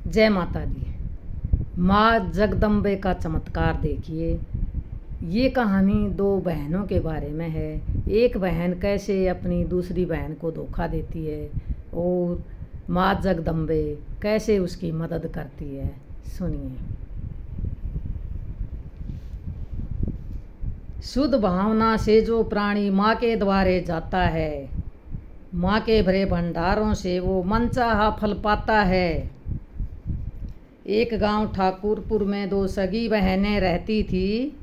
जय माता दी। माँ जगदम्बे का चमत्कार देखिए। ये कहानी दो बहनों के बारे में है। एक बहन कैसे अपनी दूसरी बहन को धोखा देती है और माँ जगदम्बे कैसे उसकी मदद करती है। सुनिए। शुद्ध भावना से जो प्राणी माँ के द्वारे जाता है, माँ के भरे भंडारों से वो मनचाहा फल पाता है। एक गांव ठाकुरपुर में दो सगी बहनें रहती थी।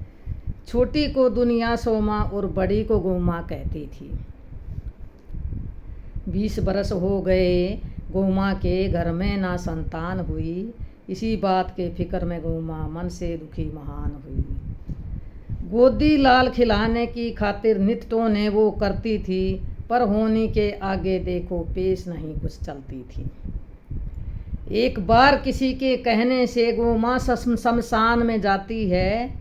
छोटी को दुनिया सोमा और बड़ी को गोमा कहती थी। 20 बरस हो गए गोमा के घर में ना संतान हुई। इसी बात के फिक्र में गोमा मन से दुखी महान हुई। गोदी लाल खिलाने की खातिर नित टोने वो करती थी, पर होनी के आगे देखो पेश नहीं कुछ चलती थी। एक बार किसी के कहने से गोमा शमशान में जाती है।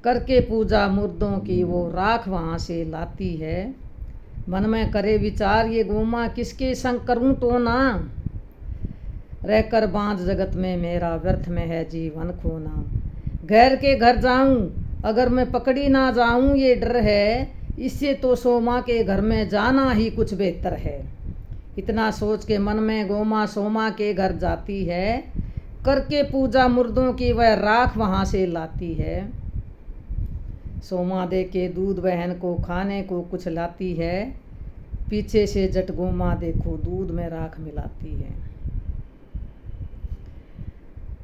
करके पूजा मुर्दों की वो राख वहाँ से लाती है। मन में करे विचार ये गोमा किसके संग करूँ तो ना, रहकर बांझ जगत में मेरा व्यर्थ में है जीवन खोना। गैर के घर जाऊं अगर मैं पकड़ी ना जाऊं ये डर है, इससे तो सोमा के घर में जाना ही कुछ बेहतर है। इतना सोच के मन में गोमा सोमा के घर जाती है। करके पूजा मुर्दों की वह राख वहाँ से लाती है। सोमा दे के दूध बहन को खाने को कुछ लाती है। पीछे से जट गोमा देखो दूध में राख मिलाती है।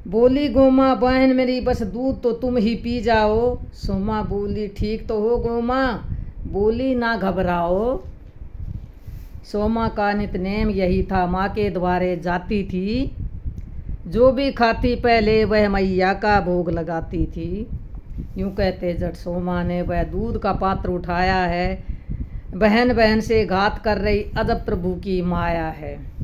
बोली गोमा बहन मेरी बस दूध तो तुम ही पी जाओ। सोमा बोली ठीक तो हो गोमा, बोली ना घबराओ। सोमा का नितनेम यही था, माँ के द्वारे जाती थी। जो भी खाती पहले वह मैया का भोग लगाती थी। यूँ कहते जट सोमा ने वह दूध का पात्र उठाया है। बहन बहन से घात कर रही अजब प्रभु की माया है।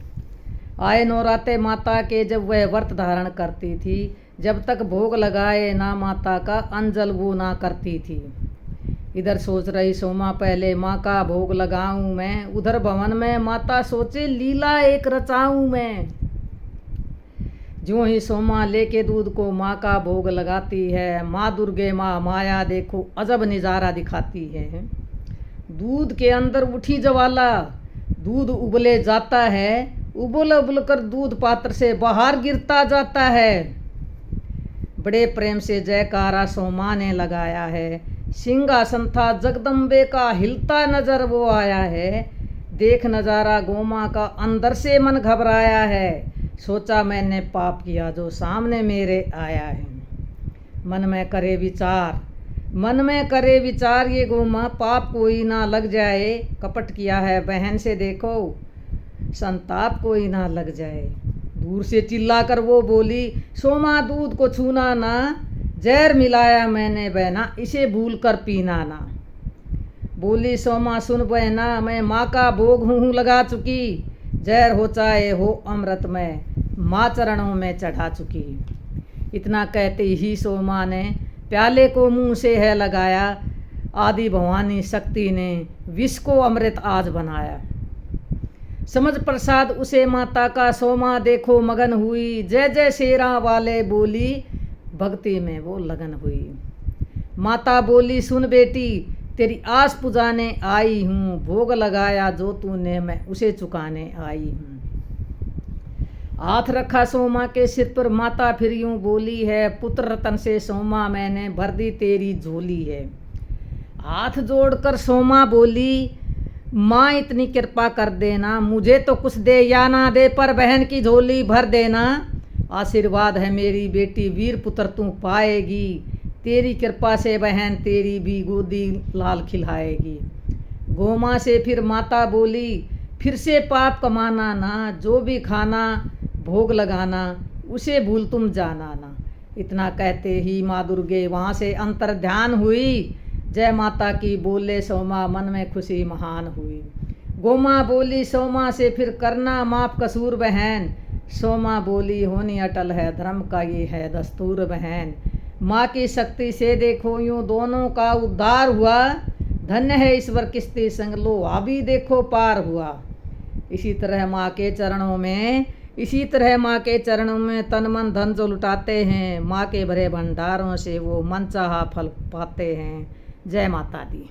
आए नौराते माता के जब वह व्रत धारण करती थी, जब तक भोग लगाए ना माता का अंजल वो ना करती थी। इधर सोच रही सोमा पहले माँ का भोग लगाऊं मैं, उधर भवन में माता सोचे लीला एक रचाऊं मैं। जो ही सोमा लेके दूध को माँ का भोग लगाती है, माँ दुर्गे माँ माया देखो अजब नज़ारा दिखाती है। दूध के अंदर उठी ज्वाला, दूध उबले जाता है। उबल उबल कर दूध पात्र से बाहर गिरता जाता है। बड़े प्रेम से जयकारा सोमा ने लगाया है। सिंहासन था जगदम्बे का हिलता नजर वो आया है। देख नजारा गोमा का अंदर से मन घबराया है। सोचा मैंने पाप किया जो सामने मेरे आया है। मन में करे विचार ये गोमा पाप कोई ना लग जाए। कपट किया है बहन से देखो संताप कोई ना लग जाए। दूर से चिल्ला कर वो बोली सोमा दूध को छूना ना, जहर मिलाया मैंने बहना इसे भूल कर पीना ना। बोली सोमा सुन बहना मैं माँ का भोग हूँ लगा चुकी। जहर हो चाहे हो अमृत में माँ चरणों में चढ़ा चुकी। इतना कहते ही सोमा ने प्याले को मुंह से है लगाया। आदि भवानी शक्ति ने विष को अमृत आज बनाया। समझ प्रसाद उसे माता का सोमा देखो मगन हुई। जय जय शेरा वाले बोली भक्ति में वो लगन हुई। माता बोली सुन बेटी तेरी आस पुजाने आई हूँ। भोग लगाया जो तूने मैं उसे चुकाने आई हूँ। हाथ रखा सोमा के सिर पर माता फिर यूँ बोली है पुत्र रतन से सोमा मैंने भर दी तेरी झोली है। हाथ जोड़कर सोमा बोली माँ इतनी कृपा कर देना, मुझे तो कुछ दे या ना दे पर बहन की झोली भर देना। आशीर्वाद है मेरी बेटी वीर पुत्र तू पाएगी। तेरी कृपा से बहन तेरी भी गोदी लाल खिलाएगी। गोमा से फिर माता बोली फिर से पाप कमाना ना, जो भी खाना भोग लगाना उसे भूल तुम जाना ना। इतना कहते ही माँ दुर्गे वहाँ से अंतर ध्यान हुई। जय माता की बोले सोमा मन में खुशी महान हुई। गोमा बोली सोमा से फिर करना माफ कसूर बहन। सोमा बोली होनी अटल है धर्म का ये है दस्तूर बहन। माँ की शक्ति से देखो यूँ दोनों का उद्धार हुआ। धन्य है ईश्वर किस्ती संग लो अभी देखो पार हुआ। इसी तरह माँ के चरणों में इसी तरह माँ के चरणों में तन मन धन जो लुटाते हैं, माँ के भरे भंडारों से वो मनचाहा फल पाते हैं। जय माता दी।